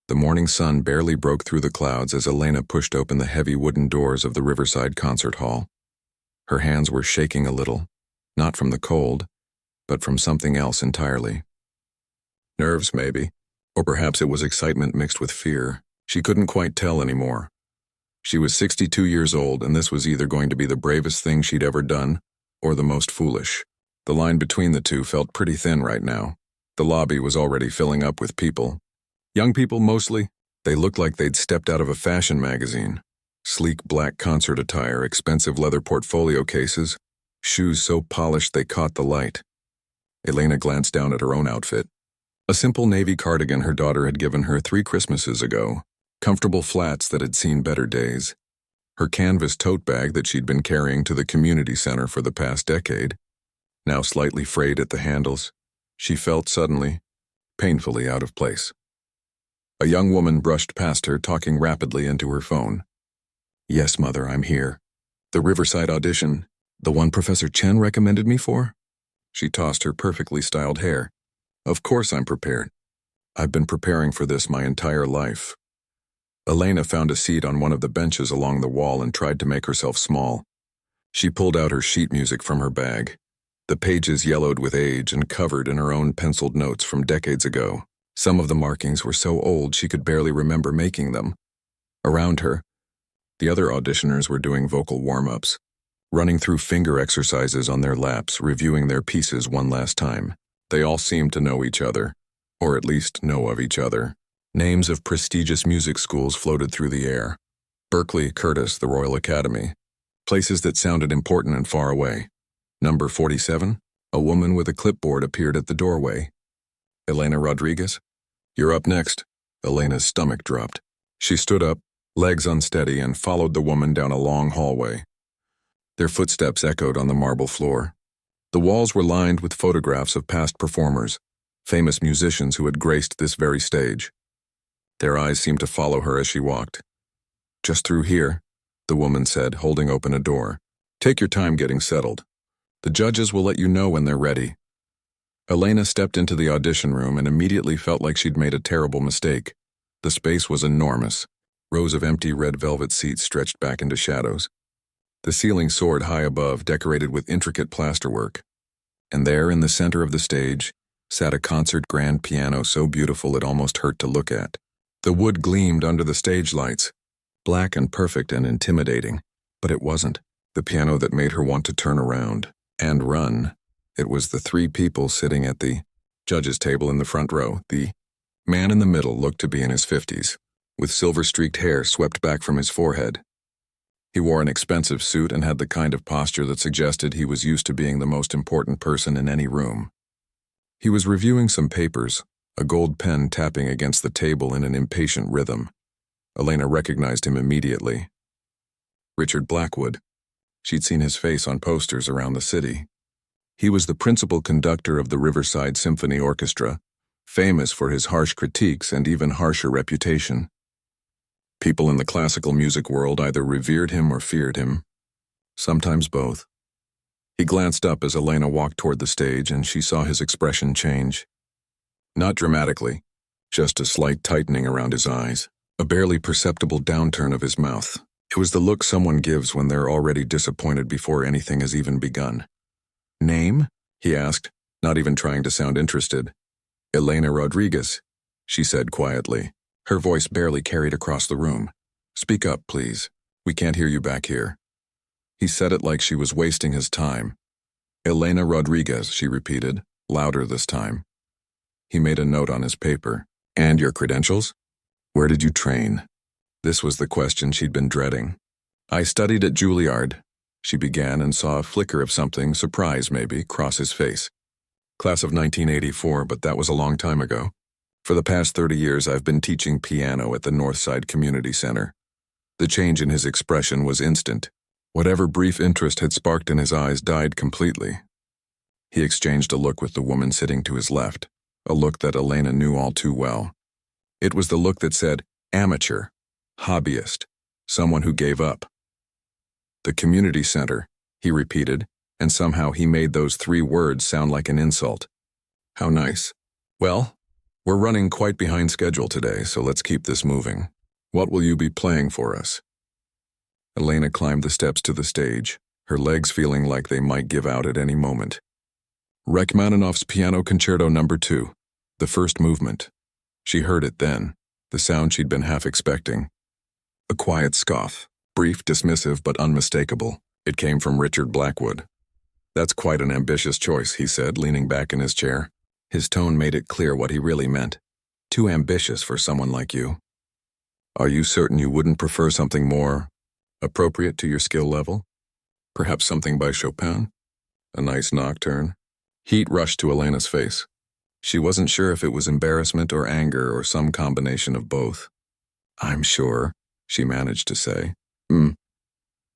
The morning sun barely broke through the clouds as Elena pushed open the heavy wooden doors of the Riverside concert hall. Her hands were shaking a little, not from the cold, but from something else entirely. Nerves, maybe, or perhaps it was excitement mixed with fear. She couldn't quite tell anymore. She was 62 years old, and this was either going to be the bravest thing she'd ever done, or the most foolish. The line between the two felt pretty thin right now. The lobby was already filling up with people. Young people mostly. They looked like they'd stepped out of a fashion magazine. Sleek black concert attire, expensive leather portfolio cases, shoes so polished they caught the light. Elena glanced down at her own outfit. A simple navy cardigan her daughter had given her 3 Christmases ago, comfortable flats that had seen better days, her canvas tote bag that she'd been carrying to the community center for the past decade, now slightly frayed at the handles. She felt suddenly, painfully out of place. A young woman brushed past her, talking rapidly into her phone. "Yes, Mother, I'm here. The Riverside audition, the one Professor Chen recommended me for?" She tossed her perfectly styled hair. "Of course I'm prepared. I've been preparing for this my entire life." Elena found a seat on one of the benches along the wall and tried to make herself small. She pulled out her sheet music from her bag. The pages yellowed with age and covered in her own penciled notes from decades ago. Some of the markings were so old she could barely remember making them. Around her, the other auditioners were doing vocal warm-ups, running through finger exercises on their laps, reviewing their pieces one last time. They all seemed to know each other, or at least know of each other. Names of prestigious music schools floated through the air. Berkeley, Curtis, the Royal Academy. Places that sounded important and far away. Number 47, a woman with a clipboard appeared at the doorway. "Elena Rodriguez? You're up next." Elena's stomach dropped. She stood up, legs unsteady, and followed the woman down a long hallway. Their footsteps echoed on the marble floor. The walls were lined with photographs of past performers, famous musicians who had graced this very stage. Their eyes seemed to follow her as she walked. "Just through here," the woman said, holding open a door. "Take your time getting settled. The judges will let you know when they're ready." Elena stepped into the audition room and immediately felt like she'd made a terrible mistake. The space was enormous. Rows of empty red velvet seats stretched back into shadows. The ceiling soared high above, decorated with intricate plasterwork. And there, in the center of the stage, sat a concert grand piano so beautiful it almost hurt to look at. The wood gleamed under the stage lights, black and perfect and intimidating. But it wasn't the piano that made her want to turn around and run. It was the 3 people sitting at the judges' table in the front row. The man in the middle looked to be in his 50s, with silver-streaked hair swept back from his forehead. He wore an expensive suit and had the kind of posture that suggested he was used to being the most important person in any room. He was reviewing some papers, a gold pen tapping against the table in an impatient rhythm. Elena recognized him immediately. Richard Blackwood. She'd seen his face on posters around the city. He was the principal conductor of the Riverside Symphony Orchestra, famous for his harsh critiques and even harsher reputation. People in the classical music world either revered him or feared him, sometimes both. He glanced up as Elena walked toward the stage, and she saw his expression change. Not dramatically, just a slight tightening around his eyes, a barely perceptible downturn of his mouth. It was the look someone gives when they're already disappointed before anything has even begun. "Name?" he asked, not even trying to sound interested. "Elena Rodriguez," she said quietly. Her voice barely carried across the room. "Speak up, please. We can't hear you back here." He said it like she was wasting his time. "Elena Rodriguez," she repeated, louder this time. He made a note on his paper. "And your credentials? Where did you train?" This was the question she'd been dreading. "I studied at Juilliard," she began, and saw a flicker of something, surprise maybe, cross his face. "Class of 1984, but that was a long time ago. For the past 30 years I've been teaching piano at the Northside Community Center." The change in his expression was instant. Whatever brief interest had sparked in his eyes died completely. He exchanged a look with the woman sitting to his left, a look that Elena knew all too well. It was the look that said, amateur, hobbyist, someone who gave up. "The community center," he repeated, and somehow he made those 3 words sound like an insult. "How nice. Well, We're running quite behind schedule today, so let's keep this moving. What will you be playing for us? Elena climbed the steps to the stage, her legs feeling like they might give out at any moment. Rachmaninoff's Piano Concerto No. 2, the first movement. She heard it then, the sound she'd been half expecting. A quiet scoff, brief, dismissive, but unmistakable. It came from Richard Blackwood. That's quite an ambitious choice, he said, leaning back in his chair. His tone made it clear what he really meant. Too ambitious for someone like you. Are you certain you wouldn't prefer something more appropriate to your skill level? Perhaps something by Chopin? A nice nocturne? Heat rushed to Elena's face. She wasn't sure if it was embarrassment or anger or some combination of both. I'm sure, she managed to say.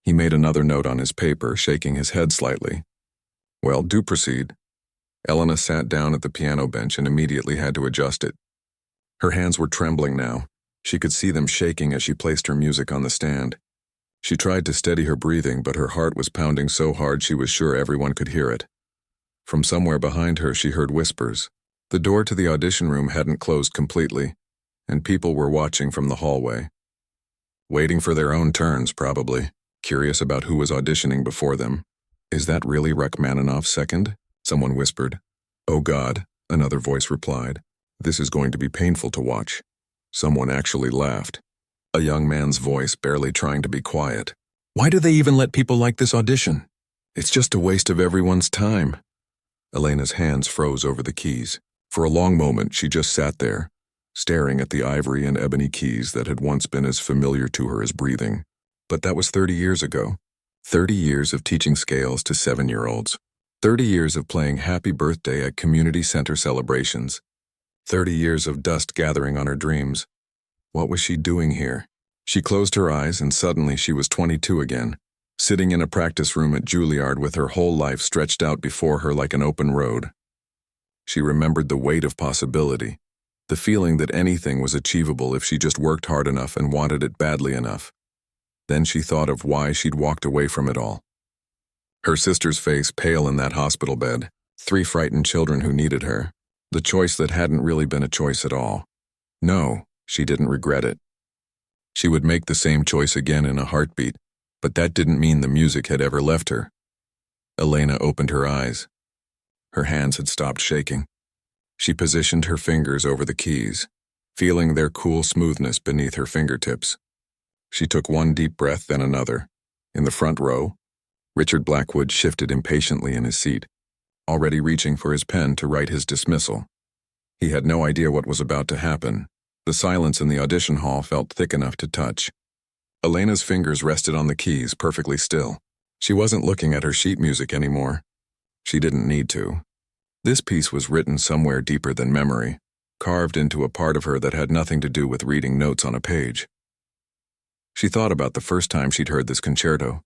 He made another note on his paper, shaking his head slightly. Well, do proceed. Elena sat down at the piano bench and immediately had to adjust it. Her hands were trembling now. She could see them shaking as she placed her music on the stand. She tried to steady her breathing, but her heart was pounding so hard she was sure everyone could hear it. From somewhere behind her she heard whispers. The door to the audition room hadn't closed completely, and people were watching from the hallway. Waiting for their own turns, probably, curious about who was auditioning before them. Is that really Rachmaninoff's second? Someone whispered. Oh God, another voice replied. This is going to be painful to watch. Someone actually laughed. A young man's voice, barely trying to be quiet. Why do they even let people like this audition? It's just a waste of everyone's time. Elena's hands froze over the keys. For a long moment, she just sat there, staring at the ivory and ebony keys that had once been as familiar to her as breathing. But that was 30 years ago. 30 years of teaching scales to 7-year-olds. 30 years of playing Happy Birthday at community center celebrations. 30 years of dust gathering on her dreams. What was she doing here? She closed her eyes and suddenly she was 22 again, sitting in a practice room at Juilliard with her whole life stretched out before her like an open road. She remembered the weight of possibility, the feeling that anything was achievable if she just worked hard enough and wanted it badly enough. Then she thought of why she'd walked away from it all. Her sister's face pale in that hospital bed, 3 frightened children who needed her, the choice that hadn't really been a choice at all. No, she didn't regret it. She would make the same choice again in a heartbeat, but that didn't mean the music had ever left her. Elena opened her eyes. Her hands had stopped shaking. She positioned her fingers over the keys, feeling their cool smoothness beneath her fingertips. She took one deep breath, then another. In the front row, Richard Blackwood shifted impatiently in his seat, already reaching for his pen to write his dismissal. He had no idea what was about to happen. The silence in the audition hall felt thick enough to touch. Elena's fingers rested on the keys, perfectly still. She wasn't looking at her sheet music anymore. She didn't need to. This piece was written somewhere deeper than memory, carved into a part of her that had nothing to do with reading notes on a page. She thought about the first time she'd heard this concerto.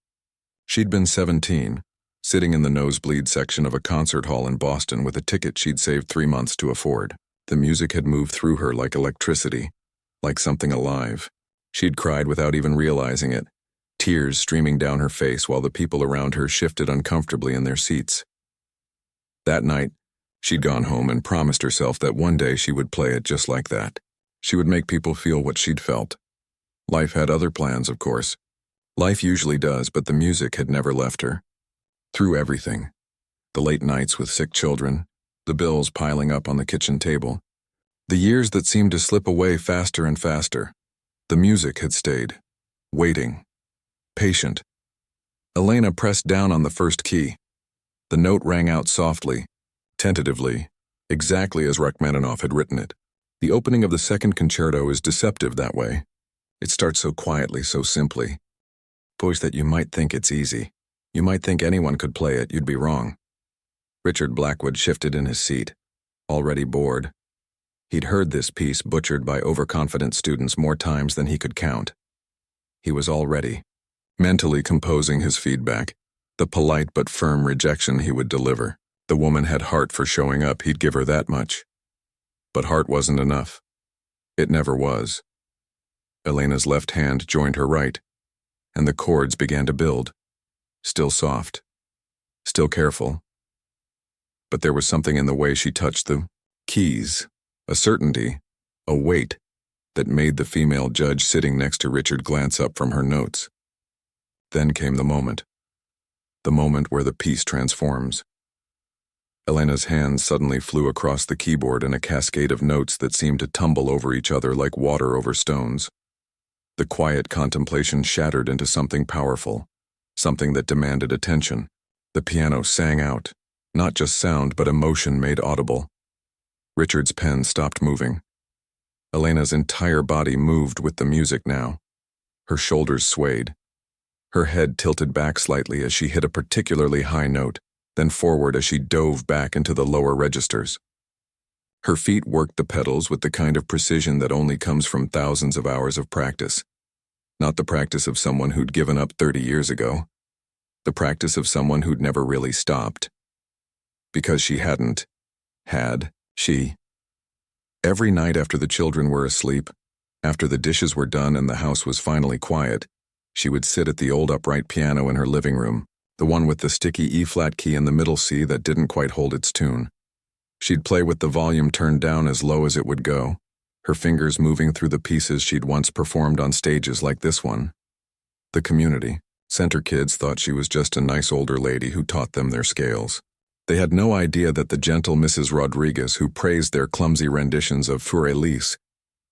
She'd been 17, sitting in the nosebleed section of a concert hall in Boston with a ticket she'd saved 3 months to afford. The music had moved through her like electricity, like something alive. She'd cried without even realizing it, tears streaming down her face while the people around her shifted uncomfortably in their seats. That night, she'd gone home and promised herself that one day she would play it just like that. She would make people feel what she'd felt. Life had other plans, of course. Life usually does, but the music had never left her. Through everything. The late nights with sick children, the bills piling up on the kitchen table, the years that seemed to slip away faster and faster. The music had stayed, waiting, patient. Elena pressed down on the first key. The note rang out softly, tentatively, exactly as Rachmaninoff had written it. The opening of the second concerto is deceptive that way. It starts so quietly, so simply. Poise that you might think it's easy. You might think anyone could play it, you'd be wrong. Richard Blackwood shifted in his seat, already bored. He'd heard this piece butchered by overconfident students more times than he could count. He was all ready, mentally composing his feedback, the polite but firm rejection he would deliver. The woman had heart for showing up, he'd give her that much. But heart wasn't enough. It never was. Elena's left hand joined her right, and the chords began to build. Still soft, still careful. But there was something in the way she touched the keys A certainty, a weight, that made the female judge sitting next to Richard glance up from her notes. Then came the moment where the piece transforms. Elena's hands suddenly flew across the keyboard in a cascade of notes that seemed to tumble over each other like water over stones. The quiet contemplation shattered into something powerful, something that demanded attention. The piano sang out, not just sound but emotion made audible. Richard's pen stopped moving. Elena's entire body moved with the music now. Her shoulders swayed. Her head tilted back slightly as she hit a particularly high note, then forward as she dove back into the lower registers. Her feet worked the pedals with the kind of precision that only comes from thousands of hours of practice. Not the practice of someone who'd given up 30 years ago. The practice of someone who'd never really stopped. Because she hadn't. Had she? Every night after the children were asleep, after the dishes were done and the house was finally quiet, she would sit at the old upright piano in her living room, the one with the sticky E-flat key in the middle C that didn't quite hold its tune. She'd play with the volume turned down as low as it would go, her fingers moving through the pieces she'd once performed on stages like this one. The community, center kids, thought she was just a nice older lady who taught them their scales. They had no idea that the gentle Mrs. Rodriguez, who praised their clumsy renditions of Für Elise,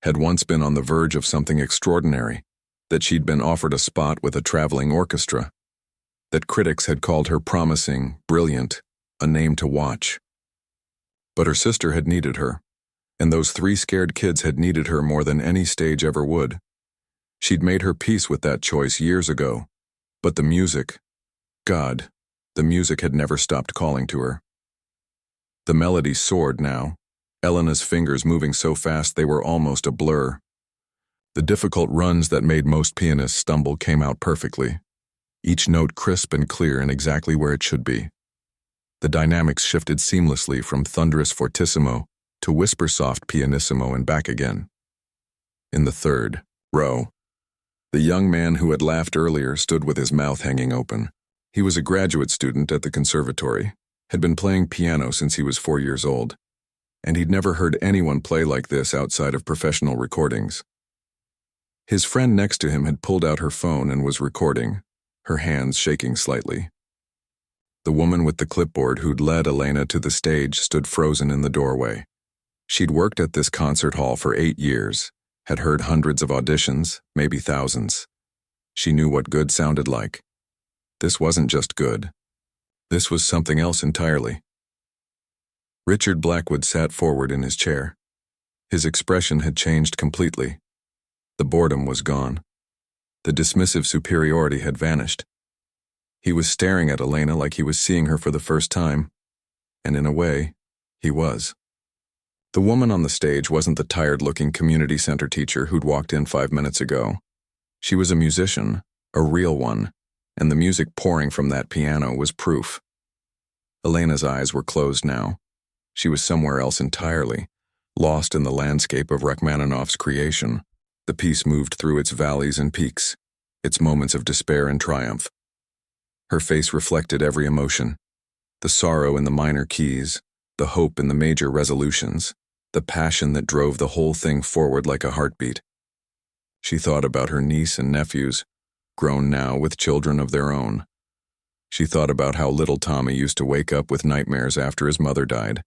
had once been on the verge of something extraordinary, that she'd been offered a spot with a traveling orchestra, that critics had called her promising, brilliant, a name to watch. But her sister had needed her, and those 3 scared kids had needed her more than any stage ever would. She'd made her peace with that choice years ago, but the music, God, the music had never stopped calling to her. The melody soared now, Elena's fingers moving so fast they were almost a blur. The difficult runs that made most pianists stumble came out perfectly, each note crisp and clear and exactly where it should be. The dynamics shifted seamlessly from thunderous fortissimo to whisper-soft pianissimo and back again. In the third row, the young man who had laughed earlier stood with his mouth hanging open. He was a graduate student at the conservatory, had been playing piano since he was 4 years old, and he'd never heard anyone play like this outside of professional recordings. His friend next to him had pulled out her phone and was recording, her hands shaking slightly. The woman with the clipboard who'd led Elena to the stage stood frozen in the doorway. She'd worked at this concert hall for 8 years, had heard hundreds of auditions, maybe thousands. She knew what good sounded like. This wasn't just good. This was something else entirely. Richard Blackwood sat forward in his chair. His expression had changed completely. The boredom was gone. The dismissive superiority had vanished. He was staring at Elena like he was seeing her for the first time, and in a way, he was. The woman on the stage wasn't the tired-looking community center teacher who'd walked in 5 minutes ago. She was a musician, a real one, and the music pouring from that piano was proof. Elena's eyes were closed now. She was somewhere else entirely, lost in the landscape of Rachmaninoff's creation. The piece moved through its valleys and peaks, its moments of despair and triumph. Her face reflected every emotion, the sorrow in the minor keys, the hope in the major resolutions, the passion that drove the whole thing forward like a heartbeat. She thought about her niece and nephews, grown now with children of their own. She thought about how little Tommy used to wake up with nightmares after his mother died,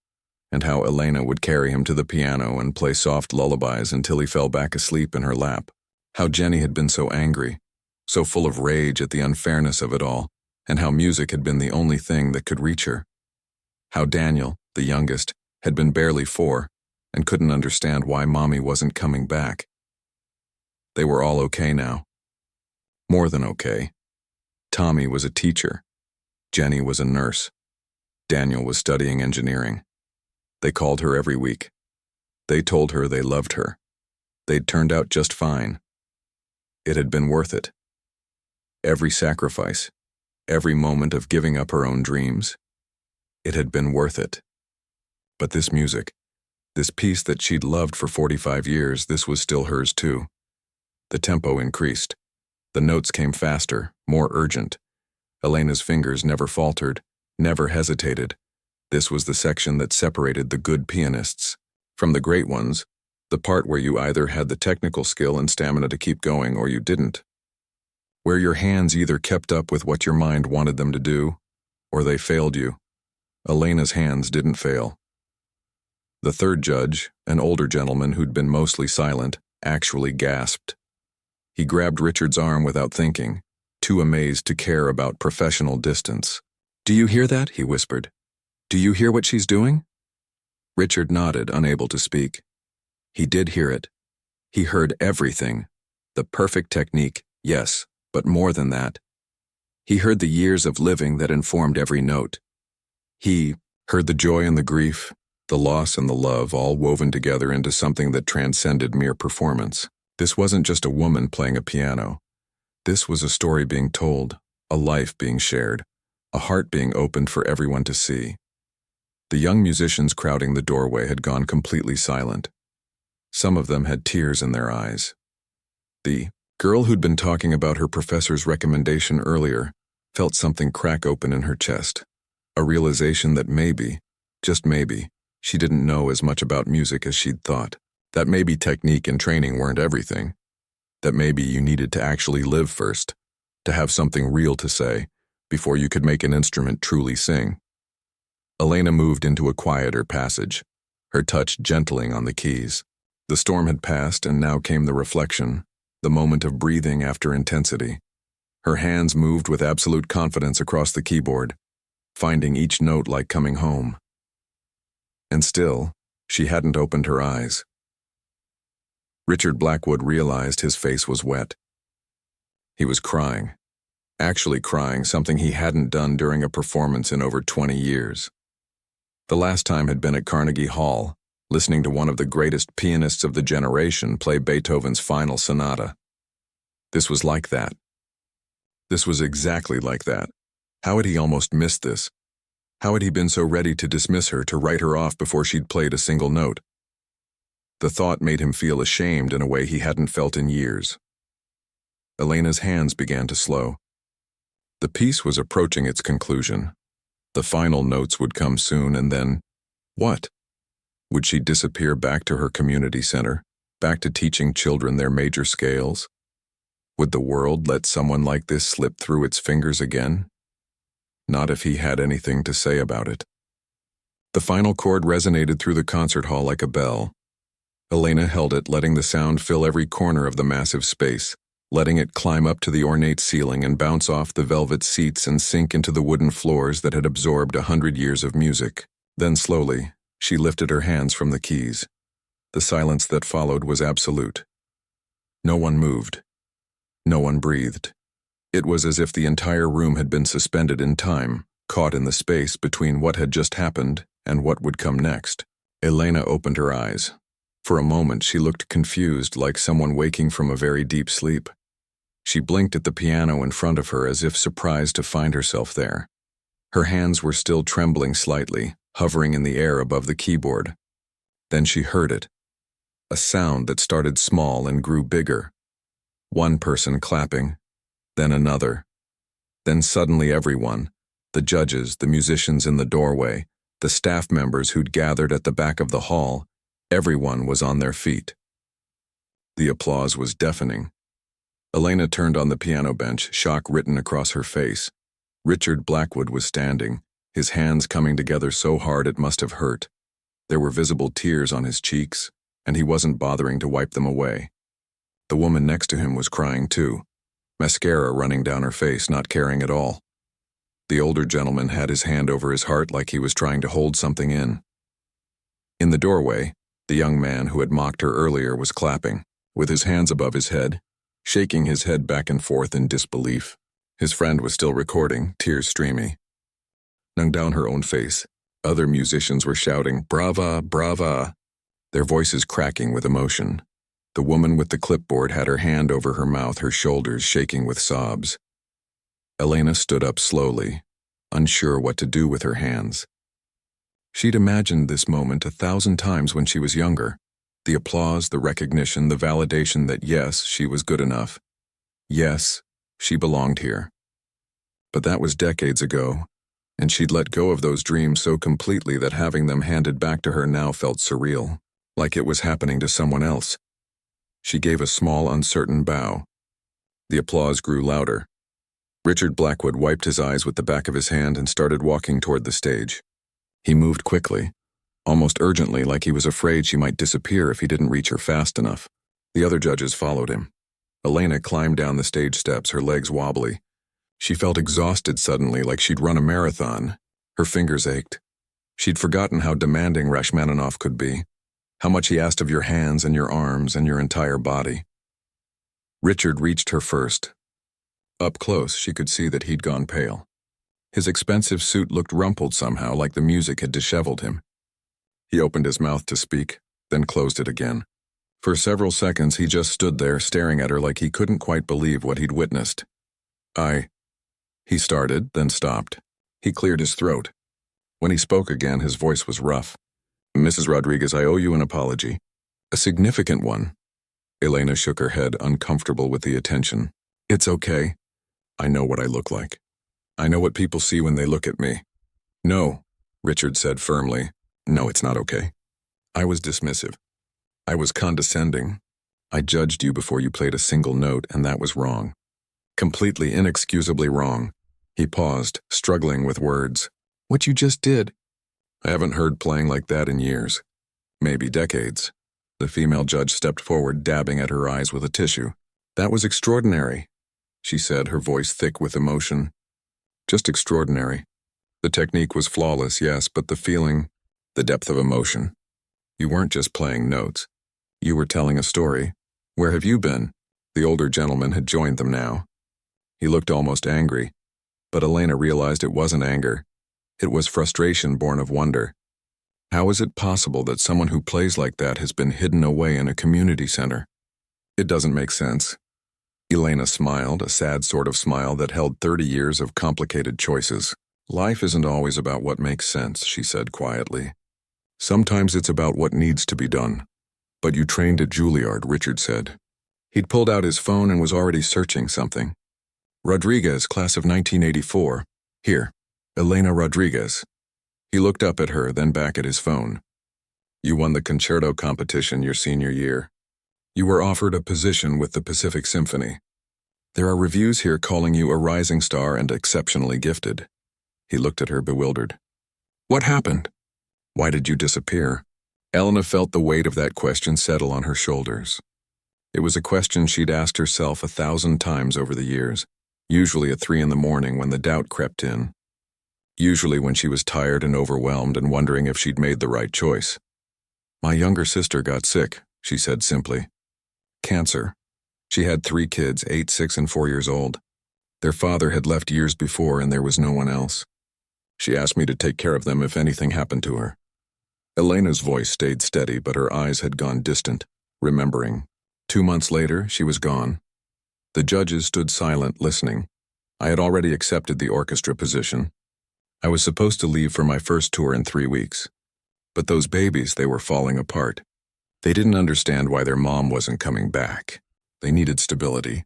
and how Elena would carry him to the piano and play soft lullabies until he fell back asleep in her lap. How Jenny had been so angry, so full of rage at the unfairness of it all, and how music had been the only thing that could reach her. How Daniel, the youngest, had been barely 4 and couldn't understand why Mommy wasn't coming back. They were all okay now. More than okay. Tommy was a teacher. Jenny was a nurse. Daniel was studying engineering. They called her every week. They told her they loved her. They'd turned out just fine. It had been worth it. Every sacrifice, every moment of giving up her own dreams. It had been worth it. But this music, this piece that she'd loved for 45 years, this was still hers too. The tempo increased. The notes came faster, more urgent. Elena's fingers never faltered, never hesitated. This was the section that separated the good pianists, From the great ones, the part where you either had the technical skill and stamina to keep going or you didn't. Where your hands either kept up with what your mind wanted them to do, or they failed you. Elena's hands didn't fail. The third judge, an older gentleman who'd been mostly silent, actually gasped. He grabbed Richard's arm without thinking, too amazed to care about professional distance. "Do you hear that?" he whispered. "Do you hear what she's doing?" Richard nodded, unable to speak. He did hear it. He heard everything. The perfect technique, yes, but more than that. He heard the years of living that informed every note. He heard the joy and the grief, the loss and the love all woven together into something that transcended mere performance. This wasn't just a woman playing a piano. This was a story being told, a life being shared, a heart being opened for everyone to see. The young musicians crowding the doorway had gone completely silent. Some of them had tears in their eyes. The girl who'd been talking about her professor's recommendation earlier felt something crack open in her chest, a realization that maybe, just maybe, she didn't know as much about music as she'd thought. That maybe technique and training weren't everything. That maybe you needed to actually live first, to have something real to say, before you could make an instrument truly sing. Elena moved into a quieter passage, her touch gentling on the keys. The storm had passed, and now came the reflection, the moment of breathing after intensity. Her hands moved with absolute confidence across the keyboard, finding each note like coming home. And still, she hadn't opened her eyes. Richard Blackwood realized his face was wet. He was crying. Actually crying, something he hadn't done during a performance in over 20 years. The last time had been at Carnegie Hall, listening to one of the greatest pianists of the generation play Beethoven's Final Sonata. This was like that. This was exactly like that. How had he almost missed this? How had he been so ready to dismiss her, to write her off before she'd played a single note? The thought made him feel ashamed in a way he hadn't felt in years. Elena's hands began to slow. The piece was approaching its conclusion. The final notes would come soon, and then, what? Would she disappear back to her community center, back to teaching children their major scales? Would the world let someone like this slip through its fingers again? Not if he had anything to say about it. The final chord resonated through the concert hall like a bell. Elena held it, letting the sound fill every corner of the massive space, letting it climb up to the ornate ceiling and bounce off the velvet seats and sink into the wooden floors that had absorbed 100 years of music. Then slowly, she lifted her hands from the keys. The silence that followed was absolute. No one moved. No one breathed. It was as if the entire room had been suspended in time, caught in the space between what had just happened and what would come next. Elena opened her eyes. For a moment, she looked confused, like someone waking from a very deep sleep. She blinked at the piano in front of her as if surprised to find herself there. Her hands were still trembling slightly, hovering in the air above the keyboard. Then she heard it. A sound that started small and grew bigger. One person clapping, then another. Then suddenly everyone, the judges, the musicians in the doorway, the staff members who'd gathered at the back of the hall, everyone was on their feet. The applause was deafening. Elena turned on the piano bench, shock written across her face. Richard Blackwood was standing, his hands coming together so hard it must have hurt. There were visible tears on his cheeks, and he wasn't bothering to wipe them away. The woman next to him was crying too, mascara running down her face, not caring at all. The older gentleman had his hand over his heart like he was trying to hold something in. In the doorway, the young man who had mocked her earlier was clapping, with his hands above his head, shaking his head back and forth in disbelief. His friend was still recording, tears streamy. Down her own face, other musicians were shouting, "Brava, brava," their voices cracking with emotion. The woman with the clipboard had her hand over her mouth, her shoulders shaking with sobs. Elena stood up slowly, unsure what to do with her hands. She'd imagined this moment 1,000 times when she was younger. The applause, the recognition, the validation that yes, she was good enough. Yes, she belonged here. But that was decades ago, and she'd let go of those dreams so completely that having them handed back to her now felt surreal. like it was happening to someone else. She gave a small, uncertain bow. The applause grew louder. Richard Blackwood wiped his eyes with the back of his hand and started walking toward the stage. He moved quickly, almost urgently, like he was afraid she might disappear if he didn't reach her fast enough. The other judges followed him. Elena climbed down the stage steps, her legs wobbly. She felt exhausted suddenly, like she'd run a marathon. Her fingers ached. She'd forgotten how demanding Rashmaninoff could be, how much he asked of your hands and your arms and your entire body. Richard reached her first. Up close, she could see that he'd gone pale. His expensive suit looked rumpled somehow, like the music had disheveled him. He opened his mouth to speak, then closed it again. For several seconds, he just stood there, staring at her like he couldn't quite believe what he'd witnessed. He started, then stopped. He cleared his throat. When he spoke again, his voice was rough. "Mrs. Rodriguez, I owe you an apology. A significant one." Elena shook her head, uncomfortable with the attention. "It's okay. I know what I look like. I know what people see when they look at me." "No," Richard said firmly. "No, it's not okay. I was dismissive. I was condescending. I judged you before you played a single note, and that was wrong. Completely, inexcusably wrong." He paused, struggling with words. "What you just did." "I haven't heard playing like that in years. Maybe decades." The female judge stepped forward, dabbing at her eyes with a tissue. "That was extraordinary," she said, her voice thick with emotion. "Just extraordinary. The technique was flawless, yes, but the feeling, the depth of emotion. You weren't just playing notes. You were telling a story. Where have you been?" The older gentleman had joined them now. He looked almost angry, but Elena realized it wasn't anger. It was frustration born of wonder. How is it possible that someone who plays like that has been hidden away in a community center? It doesn't make sense. Elena smiled, a sad sort of smile that held 30 years of complicated choices. "Life isn't always about what makes sense," she said quietly. "Sometimes it's about what needs to be done." "But you trained at Juilliard," Richard said. He'd pulled out his phone and was already searching something. "Rodriguez, class of 1984. Here, Elena Rodriguez." He looked up at her, then back at his phone. "You won the concerto competition your senior year. You were offered a position with the Pacific Symphony. There are reviews here calling you a rising star and exceptionally gifted." He looked at her, bewildered. "What happened? Why did you disappear?" Elena felt the weight of that question settle on her shoulders. It was a question she'd asked herself 1,000 times over the years, usually at 3 a.m. when the doubt crept in. Usually when she was tired and overwhelmed and wondering if she'd made the right choice. "My younger sister got sick," she said simply. "Cancer. She had 3 kids, 8, 6, and 4 years old. Their father had left years before and there was no one else. She asked me to take care of them if anything happened to her." Elena's voice stayed steady, but her eyes had gone distant, remembering. 2 months later, she was gone. The judges stood silent, listening. I had already accepted the orchestra position. I was supposed to leave for my first tour in 3 weeks. But those babies, they were falling apart. They didn't understand why their mom wasn't coming back. They needed stability.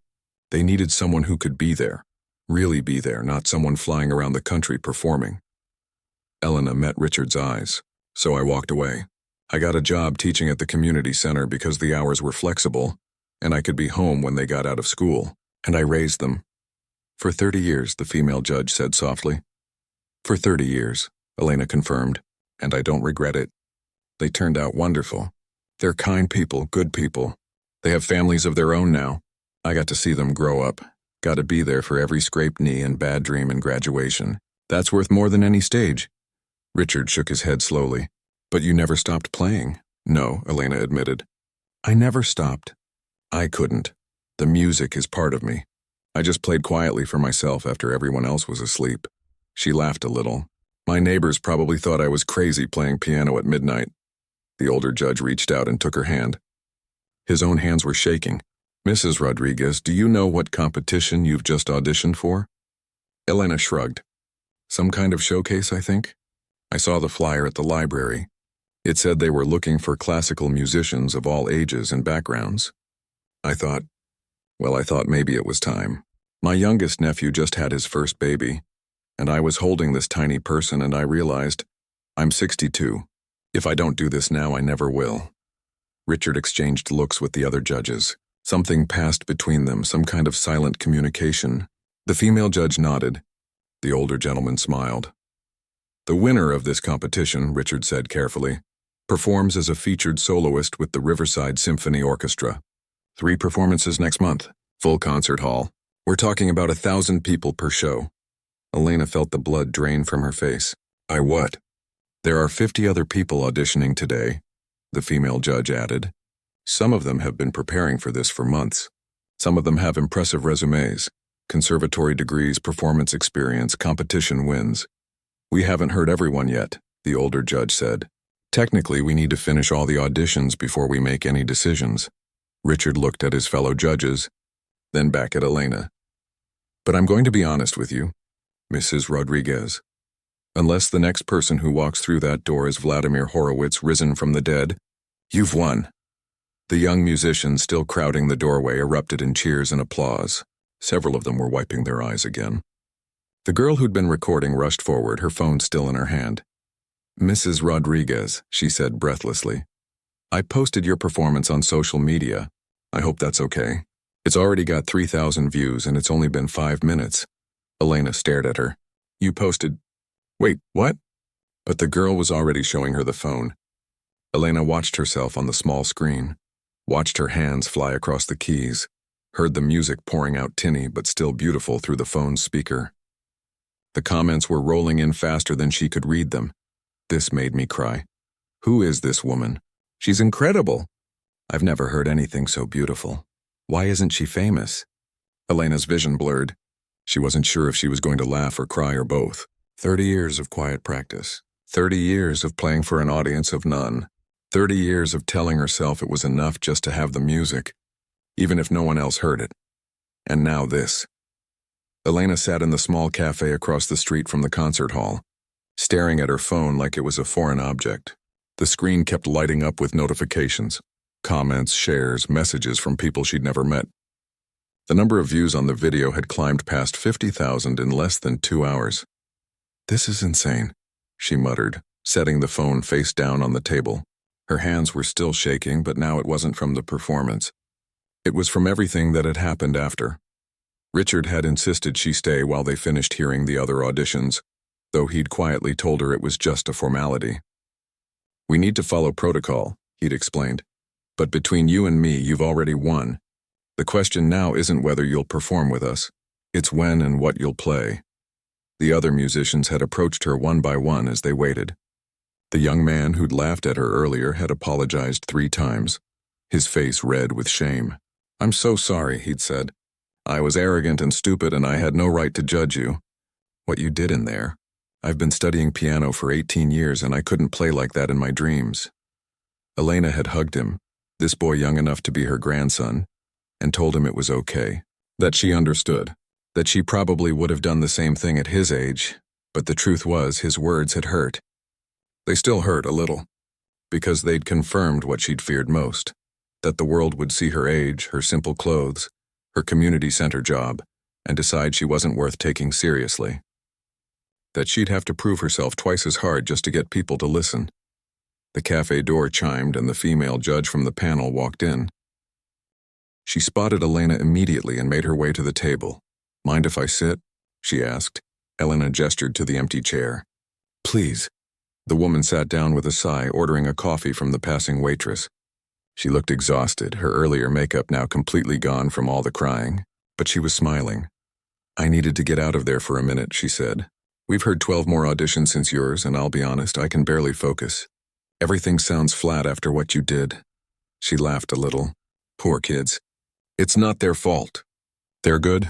They needed someone who could be there, really be there, not someone flying around the country performing. Elena met Richard's eyes, so I walked away. I got a job teaching at the community center because the hours were flexible, and I could be home when they got out of school, and I raised them. "For 30 years, the female judge said softly. "For 30 years, Elena confirmed, "and I don't regret it. They turned out wonderful. They're kind people, good people. They have families of their own now. I got to see them grow up. Got to be there for every scraped knee and bad dream and graduation. That's worth more than any stage." Richard shook his head slowly. "But you never stopped playing." "No," Elena admitted. "I never stopped. I couldn't. The music is part of me. I just played quietly for myself after everyone else was asleep." She laughed a little. "My neighbors probably thought I was crazy playing piano at midnight." The older judge reached out and took her hand. His own hands were shaking. "Mrs. Rodriguez, do you know what competition you've just auditioned for?" Elena shrugged. "Some kind of showcase, I think. I saw the flyer at the library. It said they were looking for classical musicians of all ages and backgrounds. I thought maybe it was time. My youngest nephew just had his first baby, and I was holding this tiny person and I realized, I'm 62. If I don't do this now, I never will. Richard exchanged looks with the other judges. Something passed between them, some kind of silent communication. The female judge nodded. The older gentleman smiled. The winner of this competition, Richard said carefully, performs as a featured soloist with the Riverside Symphony Orchestra. 3 performances next month. Full concert hall. We're talking about 1,000 people per show. Elena felt the blood drain from her face. What? There are 50 other people auditioning today, the female judge added. Some of them have been preparing for this for months. Some of them have impressive resumes, conservatory degrees, performance experience, competition wins. We haven't heard everyone yet, the older judge said. Technically, we need to finish all the auditions before we make any decisions. Richard looked at his fellow judges, then back at Elena. But I'm going to be honest with you, Mrs. Rodriguez. Unless the next person who walks through that door is Vladimir Horowitz risen from the dead, you've won. The young musicians still crowding the doorway erupted in cheers and applause. Several of them were wiping their eyes again. The girl who'd been recording rushed forward, her phone still in her hand. Mrs. Rodriguez, she said breathlessly. I posted your performance on social media. I hope that's okay. It's already got 3,000 views and it's only been 5 minutes. Elena stared at her. You posted... Wait, what? But the girl was already showing her the phone. Elena watched herself on the small screen, watched her hands fly across the keys, heard the music pouring out tinny but still beautiful through the phone's speaker. The comments were rolling in faster than she could read them. This made me cry. Who is this woman? She's incredible. I've never heard anything so beautiful. Why isn't she famous? Elena's vision blurred. She wasn't sure if she was going to laugh or cry or both. 30 years of quiet practice. 30 years of playing for an audience of none. 30 years of telling herself it was enough just to have the music, even if no one else heard it. And now this. Elena sat in the small cafe across the street from the concert hall, staring at her phone like it was a foreign object. The screen kept lighting up with notifications, comments, shares, messages from people she'd never met. The number of views on the video had climbed past 50,000 in less than 2 hours. This is insane, she muttered, setting the phone face down on the table. Her hands were still shaking, but now it wasn't from the performance. It was from everything that had happened after. Richard had insisted she stay while they finished hearing the other auditions, though he'd quietly told her it was just a formality. We need to follow protocol, he'd explained. But between you and me, you've already won. The question now isn't whether you'll perform with us. It's when and what you'll play. The other musicians had approached her one by one as they waited. The young man who'd laughed at her earlier had apologized 3 times, his face red with shame. I'm so sorry, he'd said. I was arrogant and stupid and I had no right to judge you. What you did in there. I've been studying piano for 18 years and I couldn't play like that in my dreams. Elena had hugged him, this boy young enough to be her grandson, and told him it was okay, that she understood, that she probably would have done the same thing at his age, but the truth was his words had hurt. They still hurt a little, because they'd confirmed what she'd feared most, that the world would see her age, her simple clothes, her community center job, and decide she wasn't worth taking seriously. That she'd have to prove herself twice as hard just to get people to listen. The cafe door chimed and the female judge from the panel walked in. She spotted Elena immediately and made her way to the table. Mind if I sit? She asked. Elena gestured to the empty chair. Please. The woman sat down with a sigh, ordering a coffee from the passing waitress. She looked exhausted, her earlier makeup now completely gone from all the crying, but she was smiling. I needed to get out of there for a minute, she said. We've heard 12 more auditions since yours, and I'll be honest, I can barely focus. Everything sounds flat after what you did. She laughed a little. Poor kids. It's not their fault. They're good.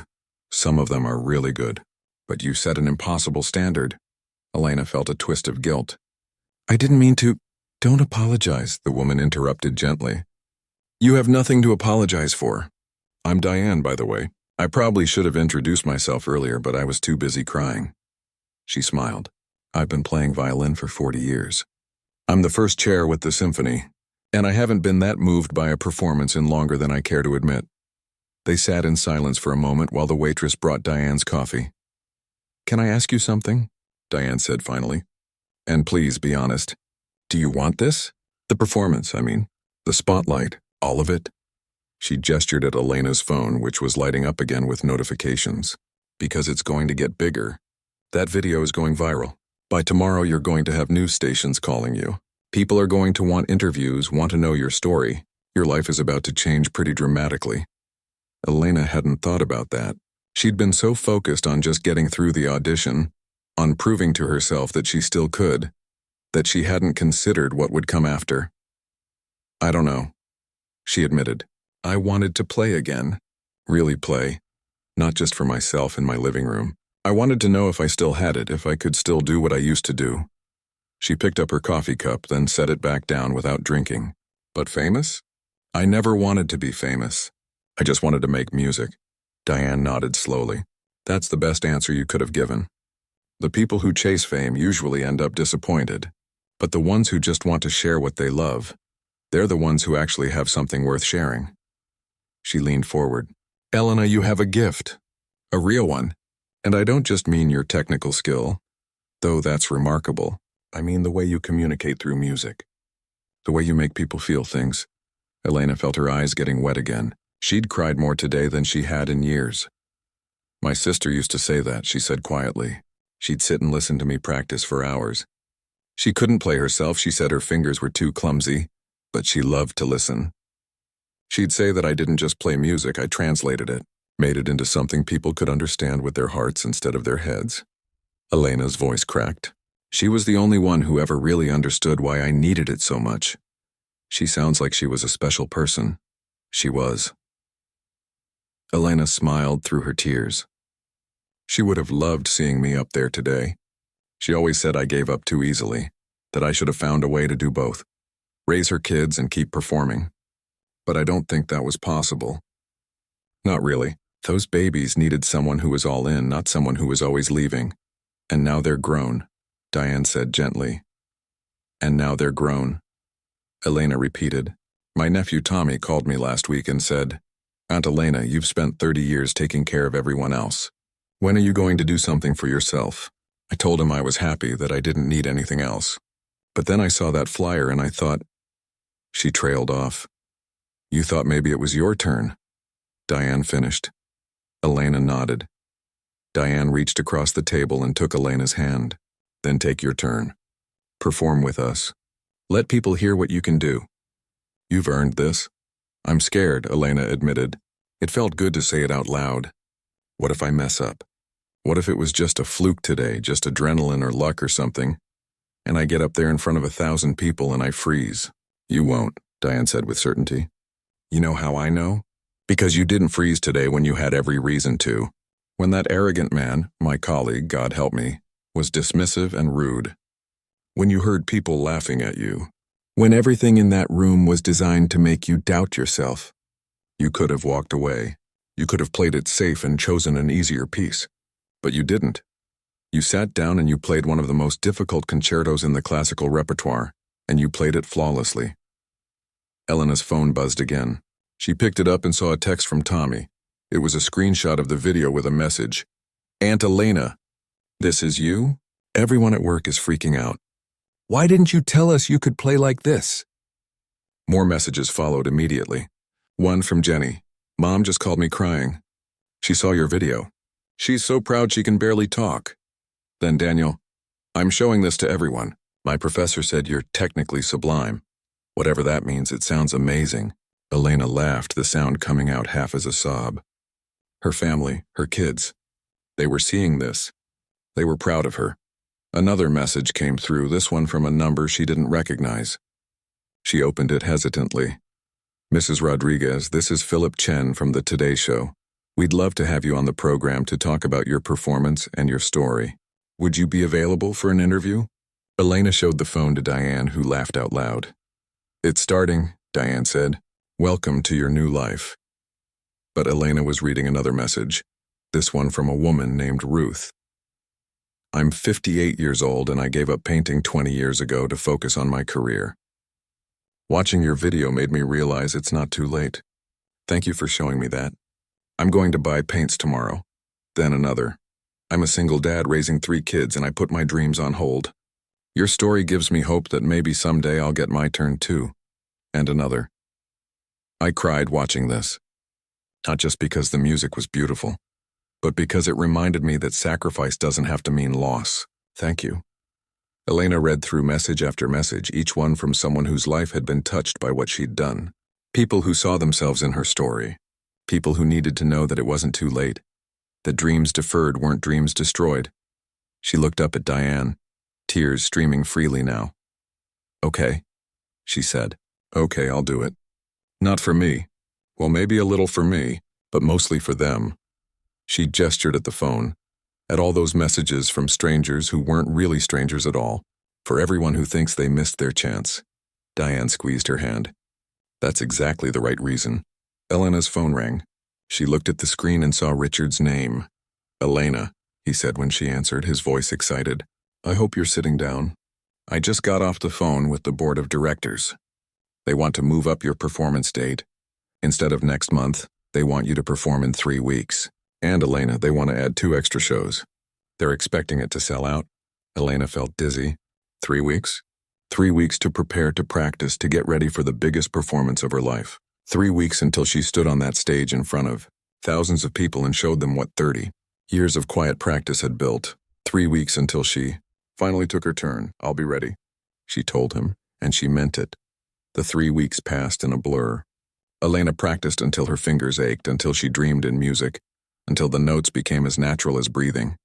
Some of them are really good. But you set an impossible standard. Elena felt a twist of guilt. I didn't mean to... Don't apologize, the woman interrupted gently. You have nothing to apologize for. I'm Diane, by the way. I probably should have introduced myself earlier, but I was too busy crying. She smiled. I've been playing violin for 40 years. I'm the first chair with the symphony, and I haven't been that moved by a performance in longer than I care to admit. They sat in silence for a moment while the waitress brought Diane's coffee. Can I ask you something? Diane said finally. And please be honest. Do you want this? The performance, I mean. The spotlight, all of it? She gestured at Elena's phone, which was lighting up again with notifications. Because it's going to get bigger. That video is going viral. By tomorrow, you're going to have news stations calling you. People are going to want interviews, want to know your story. Your life is about to change pretty dramatically. Elena hadn't thought about that. She'd been so focused on just getting through the audition, on proving to herself that she still could, that she hadn't considered what would come after. I don't know, she admitted. I wanted to play again. Really play. Not just for myself in my living room. I wanted to know if I still had it, if I could still do what I used to do. She picked up her coffee cup, then set it back down without drinking. But famous? I never wanted to be famous. I just wanted to make music. Diane nodded slowly. That's the best answer you could have given. The people who chase fame usually end up disappointed. But the ones who just want to share what they love, they're the ones who actually have something worth sharing. She leaned forward. Elena, you have a gift. A real one. And I don't just mean your technical skill, though that's remarkable. I mean the way you communicate through music. The way you make people feel things. Elena felt her eyes getting wet again. She'd cried more today than she had in years. My sister used to say that, she said quietly. She'd sit and listen to me practice for hours. She couldn't play herself, she said her fingers were too clumsy, but she loved to listen. She'd say that I didn't just play music, I translated it, made it into something people could understand with their hearts instead of their heads. Elena's voice cracked. She was the only one who ever really understood why I needed it so much. She sounds like she was a special person. She was. Elena smiled through her tears. She would have loved seeing me up there today. She always said I gave up too easily, that I should have found a way to do both, raise her kids and keep performing. But I don't think that was possible. Not really. Those babies needed someone who was all in, not someone who was always leaving. And now they're grown, Diane said gently. And now they're grown. Elena repeated. My nephew Tommy called me last week and said, Aunt Elena, you've spent 30 years taking care of everyone else. When are you going to do something for yourself? I told him I was happy, that I didn't need anything else. But then I saw that flyer and I thought... She trailed off. You thought maybe it was your turn. Diane finished. Elena nodded. Diane reached across the table and took Elena's hand. Then take your turn. Perform with us. Let people hear what you can do. You've earned this. I'm scared, Elena admitted. It felt good to say it out loud. What if I mess up? What if it was just a fluke today, just adrenaline or luck or something, and I get up there in front of 1,000 people and I freeze? You won't, Diane said with certainty. You know how I know? Because you didn't freeze today when you had every reason to. When that arrogant man, my colleague, God help me, was dismissive and rude. When you heard people laughing at you. When everything in that room was designed to make you doubt yourself. You could have walked away. You could have played it safe and chosen an easier piece. But you didn't. You sat down and you played one of the most difficult concertos in the classical repertoire, and you played it flawlessly. Elena's phone buzzed again. She picked it up and saw a text from Tommy. It was a screenshot of the video with a message. Aunt Elena, this is you? Everyone at work is freaking out. Why didn't you tell us you could play like this? More messages followed immediately. One from Jenny. Mom just called me crying. She saw your video. She's so proud she can barely talk. Then Daniel, I'm showing this to everyone. My professor said you're technically sublime. Whatever that means, it sounds amazing. Elena laughed, the sound coming out half as a sob. Her family, her kids, they were seeing this. They were proud of her. Another message came through, this one from a number she didn't recognize. She opened it hesitantly. Mrs. Rodriguez, this is Philip Chen from the Today Show. We'd love to have you on the program to talk about your performance and your story. Would you be available for an interview? Elena showed the phone to Diane, who laughed out loud. It's starting, Diane said. Welcome to your new life. But Elena was reading another message, this one from a woman named Ruth. I'm 58 years old and I gave up painting 20 years ago to focus on my career. Watching your video made me realize it's not too late. Thank you for showing me that. I'm going to buy paints tomorrow. Then another. I'm a single dad raising 3 kids and I put my dreams on hold. Your story gives me hope that maybe someday I'll get my turn too. and another. I cried watching this, not just because the music was beautiful, but because it reminded me that sacrifice doesn't have to mean loss. Thank you. Elena read through message after message, each one from someone whose life had been touched by what she'd done. People who saw themselves in her story. People who needed to know that it wasn't too late. That dreams deferred weren't dreams destroyed. She looked up at Diane, tears streaming freely now. Okay, she said. Okay, I'll do it. Not for me. Well, maybe a little for me, but mostly for them. She gestured at the phone, at all those messages from strangers who weren't really strangers at all, for everyone who thinks they missed their chance. Diane squeezed her hand. That's exactly the right reason. Elena's phone rang. She looked at the screen and saw Richard's name. Elena, he said when she answered, his voice excited. I hope you're sitting down. I just got off the phone with the board of directors. They want to move up your performance date. Instead of next month, they want you to perform in 3 weeks. And Elena, they want to add 2 extra shows. They're expecting it to sell out. Elena felt dizzy. 3 weeks? 3 weeks to prepare, to practice, to get ready for the biggest performance of her life. 3 weeks until she stood on that stage in front of thousands of people and showed them what 30 years of quiet practice had built. 3 weeks until she finally took her turn. I'll be ready, she told him, and she meant it. The 3 weeks passed in a blur. Elena practiced until her fingers ached, until she dreamed in music, until the notes became as natural as breathing.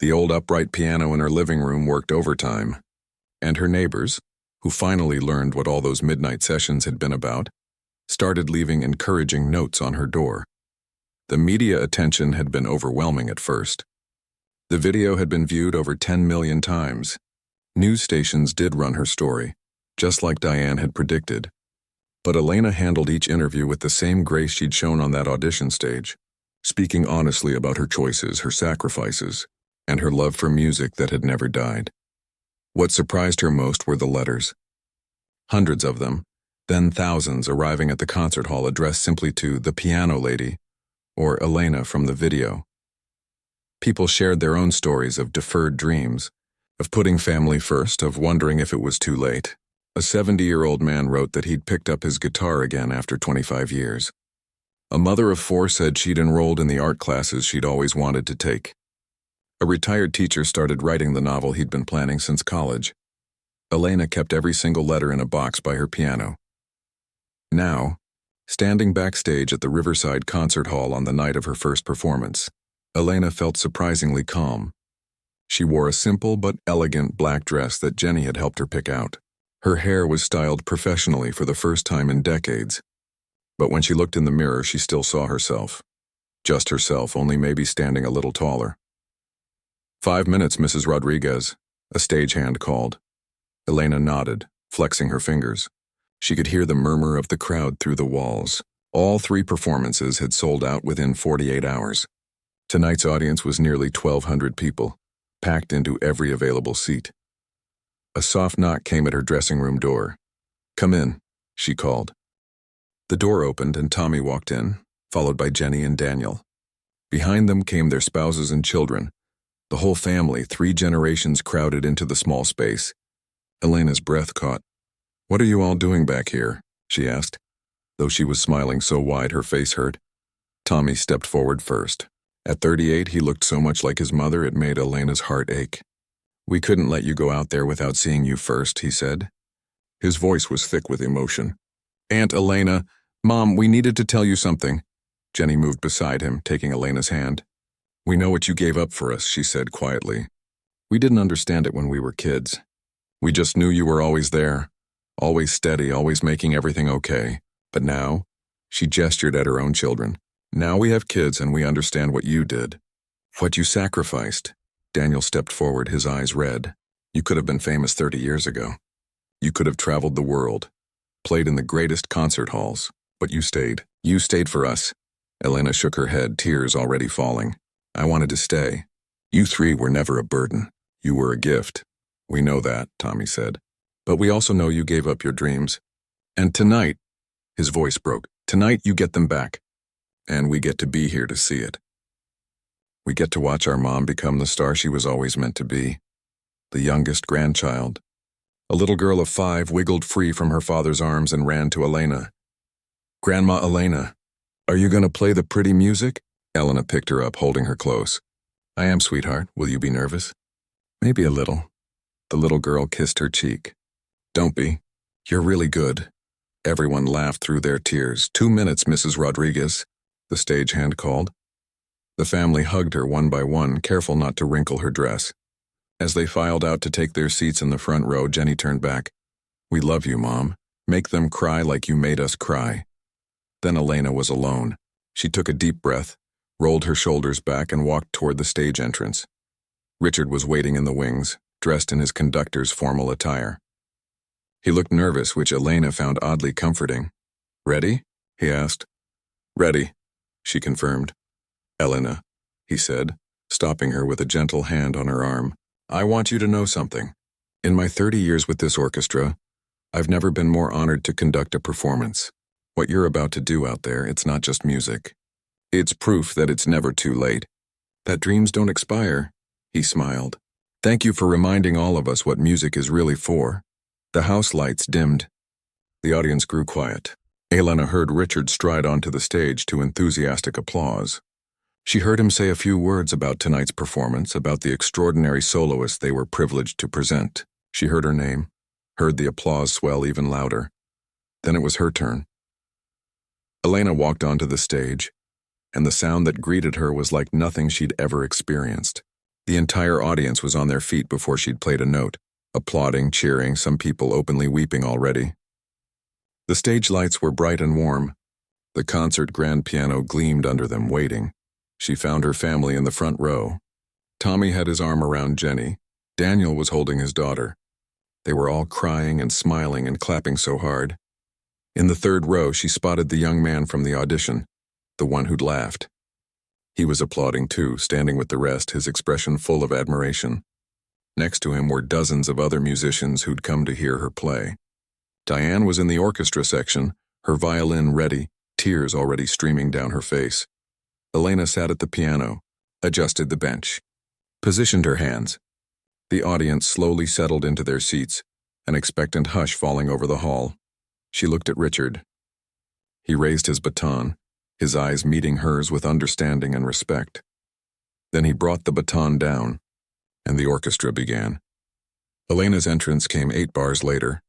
The old upright piano in her living room worked overtime, and her neighbors, who finally learned what all those midnight sessions had been about, started leaving encouraging notes on her door. The media attention had been overwhelming at first. The video had been viewed over 10 million times. News stations did run her story, just like Diane had predicted. But Elena handled each interview with the same grace she'd shown on that audition stage, speaking honestly about her choices, her sacrifices, and her love for music that had never died. What surprised her most were the letters. Hundreds of them, then thousands arriving at the concert hall addressed simply to the piano lady, or Elena from the video. People shared their own stories of deferred dreams, of putting family first, of wondering if it was too late. A 70-year-old man wrote that he'd picked up his guitar again after 25 years. A mother of 4 said she'd enrolled in the art classes she'd always wanted to take. A retired teacher started writing the novel he'd been planning since college. Elena kept every single letter in a box by her piano. Now, standing backstage at the Riverside Concert Hall on the night of her first performance, Elena felt surprisingly calm. She wore a simple but elegant black dress that Jenny had helped her pick out. Her hair was styled professionally for the first time in decades. But when she looked in the mirror, she still saw herself. Just herself, only maybe standing a little taller. 5 minutes, Mrs. Rodriguez, a stagehand called. Elena nodded, flexing her fingers. She could hear the murmur of the crowd through the walls. All 3 performances had sold out within 48 hours. Tonight's audience was nearly 1,200 people, packed into every available seat. A soft knock came at her dressing room door. Come in, she called. The door opened and Tommy walked in, followed by Jenny and Daniel. Behind them came their spouses and children. The whole family, 3 generations crowded into the small space. Elena's breath caught. What are you all doing back here? She asked. Though she was smiling so wide her face hurt. Tommy stepped forward first. At 38, he looked so much like his mother it made Elena's heart ache. We couldn't let you go out there without seeing you first, he said. His voice was thick with emotion. Aunt Elena, Mom, we needed to tell you something. Jenny moved beside him, taking Elena's hand. We know what you gave up for us, she said quietly. We didn't understand it when we were kids. We just knew you were always there, always steady, always making everything okay. But now, she gestured at her own children. Now we have kids and we understand what you did. What you sacrificed. Daniel stepped forward, his eyes red. You could have been famous 30 years ago. You could have traveled the world, played in the greatest concert halls, but you stayed. You stayed for us. Elena shook her head, tears already falling. I wanted to stay. You 3 were never a burden. You were a gift. We know that, Tommy said. But we also know you gave up your dreams. And tonight, his voice broke, tonight you get them back. And we get to be here to see it. We get to watch our mom become the star she was always meant to be. The youngest grandchild. A little girl of 5 wiggled free from her father's arms and ran to Elena. "Grandma Elena, are you going to play the pretty music?" Elena picked her up, holding her close. "I am, sweetheart. Will you be nervous?" "Maybe a little." The little girl kissed her cheek. "Don't be. You're really good." Everyone laughed through their tears. 2 minutes, Mrs. Rodriguez," the stagehand called. The family hugged her one by one, careful not to wrinkle her dress. As they filed out to take their seats in the front row, Jenny turned back. "We love you, Mom. Make them cry like you made us cry." Then Elena was alone. She took a deep breath, rolled her shoulders back, and walked toward the stage entrance. Richard was waiting in the wings, dressed in his conductor's formal attire. He looked nervous, which Elena found oddly comforting. "Ready?" he asked. "Ready," she confirmed. "Elena," he said, stopping her with a gentle hand on her arm, "I want you to know something. In my 30 years with this orchestra, I've never been more honored to conduct a performance. What you're about to do out there, it's not just music. It's proof that it's never too late. That dreams don't expire," he smiled. "Thank you for reminding all of us what music is really for." The house lights dimmed. The audience grew quiet. Elena heard Richard stride onto the stage to enthusiastic applause. She heard him say a few words about tonight's performance, about the extraordinary soloist they were privileged to present. She heard her name, heard the applause swell even louder. Then it was her turn. Elena walked onto the stage, and the sound that greeted her was like nothing she'd ever experienced. The entire audience was on their feet before she'd played a note, applauding, cheering, some people openly weeping already. The stage lights were bright and warm. The concert grand piano gleamed under them, waiting. She found her family in the front row. Tommy had his arm around Jenny. Daniel was holding his daughter. They were all crying and smiling and clapping so hard. In the third row, she spotted the young man from the audition, the one who'd laughed. He was applauding too, standing with the rest, his expression full of admiration. Next to him were dozens of other musicians who'd come to hear her play. Diane was in the orchestra section, her violin ready, tears already streaming down her face. Elena sat at the piano, adjusted the bench, positioned her hands. The audience slowly settled into their seats, an expectant hush falling over the hall. She looked at Richard. He raised his baton, his eyes meeting hers with understanding and respect. Then he brought the baton down, and the orchestra began. Elena's entrance came 8 bars later,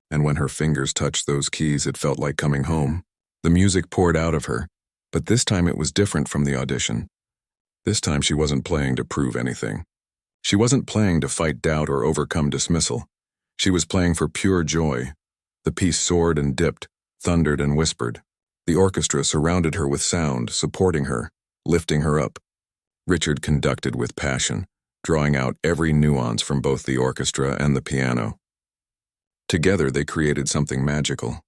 and when her fingers touched those keys, it felt like coming home. The music poured out of her, but this time it was different from the audition. This time she wasn't playing to prove anything. She wasn't playing to fight doubt or overcome dismissal. She was playing for pure joy. The piece soared and dipped, thundered and whispered. The orchestra surrounded her with sound, supporting her, lifting her up. Richard conducted with passion, drawing out every nuance from both the orchestra and the piano. Together they created something magical.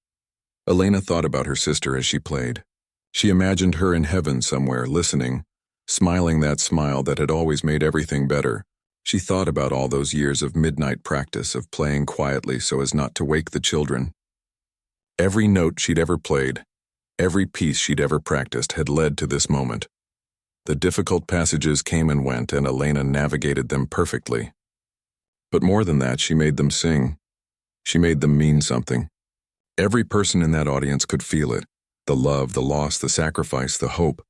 Elena thought about her sister as she played. She imagined her in heaven somewhere, listening, smiling that smile that had always made everything better. She thought about all those years of midnight practice, of playing quietly so as not to wake the children. Every note she'd ever played, every piece she'd ever practiced had led to this moment. The difficult passages came and went, and Elena navigated them perfectly. But more than that, she made them sing. She made them mean something. Every person in that audience could feel it. The love, the loss, the sacrifice, the hope.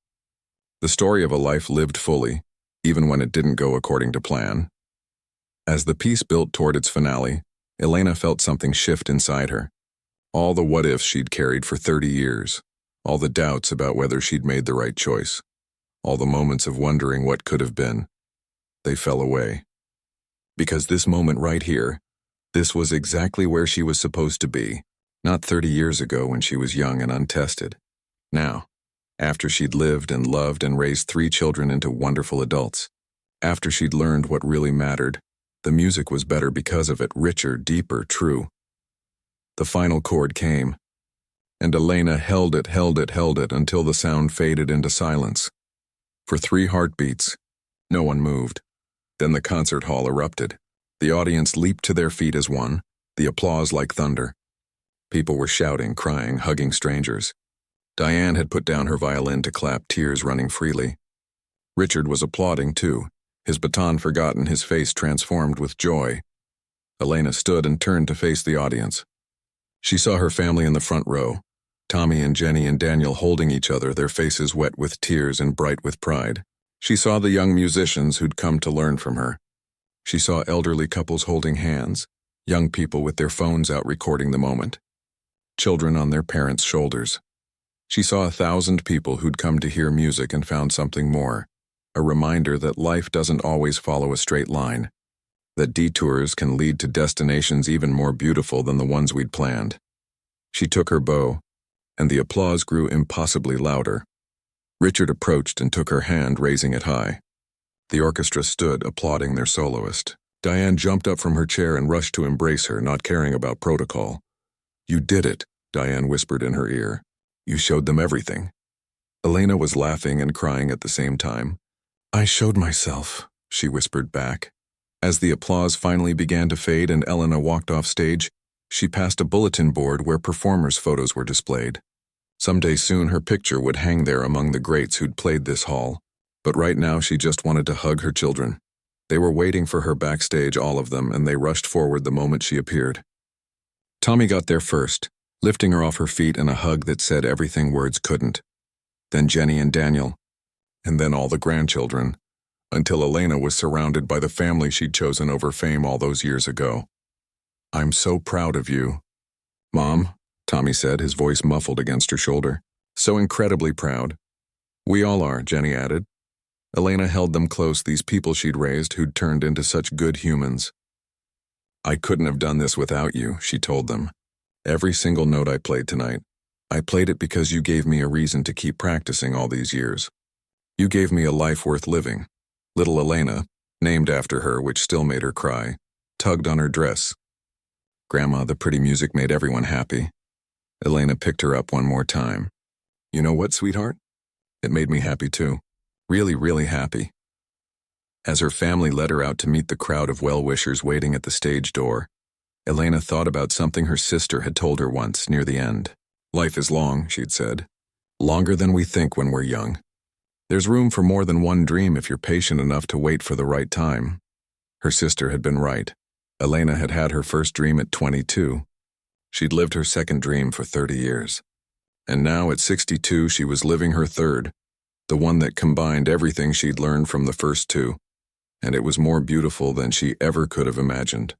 The story of a life lived fully, even when it didn't go according to plan. As the piece built toward its finale, Elena felt something shift inside her. All the what-ifs she'd carried for 30 years, all the doubts about whether she'd made the right choice, all the moments of wondering what could have been, they fell away. Because this moment right here, this was exactly where she was supposed to be. Not 30 years ago when she was young and untested. Now, after she'd lived and loved and raised 3 children into wonderful adults. After she'd learned what really mattered, the music was better because of it, richer, deeper, true. The final chord came, and Elena held it until the sound faded into silence. For 3 heartbeats, no one moved. Then the concert hall erupted. The audience leaped to their feet as one, the applause like thunder. People were shouting, crying, hugging strangers. Diane had put down her violin to clap, tears running freely. Richard was applauding too, his baton forgotten, his face transformed with joy. Elena stood and turned to face the audience. She saw her family in the front row, Tommy and Jenny and Daniel holding each other, their faces wet with tears and bright with pride. She saw the young musicians who'd come to learn from her. She saw elderly couples holding hands, young people with their phones out recording the moment, children on their parents' shoulders. She saw 1,000 people who'd come to hear music and found something more, a reminder that life doesn't always follow a straight line, that detours can lead to destinations even more beautiful than the ones we'd planned. She took her bow, and the applause grew impossibly louder. Richard approached and took her hand, raising it high. The orchestra stood, applauding their soloist. Diane jumped up from her chair and rushed to embrace her, not caring about protocol. "You did it," Diane whispered in her ear. "You showed them everything." Elena was laughing and crying at the same time. "I showed myself," she whispered back. As the applause finally began to fade and Elena walked off stage, she passed a bulletin board where performers' photos were displayed. Someday soon her picture would hang there among the greats who'd played this hall, but right now she just wanted to hug her children. They were waiting for her backstage, all of them, and they rushed forward the moment she appeared. Tommy got there first, lifting her off her feet in a hug that said everything words couldn't. Then Jenny and Daniel, and then all the grandchildren, until Elena was surrounded by the family she'd chosen over fame all those years ago. "I'm so proud of you." "Mom," Tommy said, his voice muffled against her shoulder. "So incredibly proud." "We all are," Jenny added. Elena held them close, these people she'd raised who'd turned into such good humans. "I couldn't have done this without you," she told them. "Every single note I played tonight, I played it because you gave me a reason to keep practicing all these years. You gave me a life worth living." Little Elena, named after her, which still made her cry, tugged on her dress. "Grandma, the pretty music made everyone happy." Elena picked her up one more time. "You know what, sweetheart? It made me happy too. Really, really happy." As her family led her out to meet the crowd of well-wishers waiting at the stage door, Elena thought about something her sister had told her once near the end. "Life is long," she'd said. "Longer than we think when we're young. There's room for more than one dream if you're patient enough to wait for the right time." Her sister had been right. Elena had had her first dream at 22. She'd lived her second dream for 30 years. And now at 62 she was living her third, the one that combined everything she'd learned from the first two, and it was more beautiful than she ever could have imagined.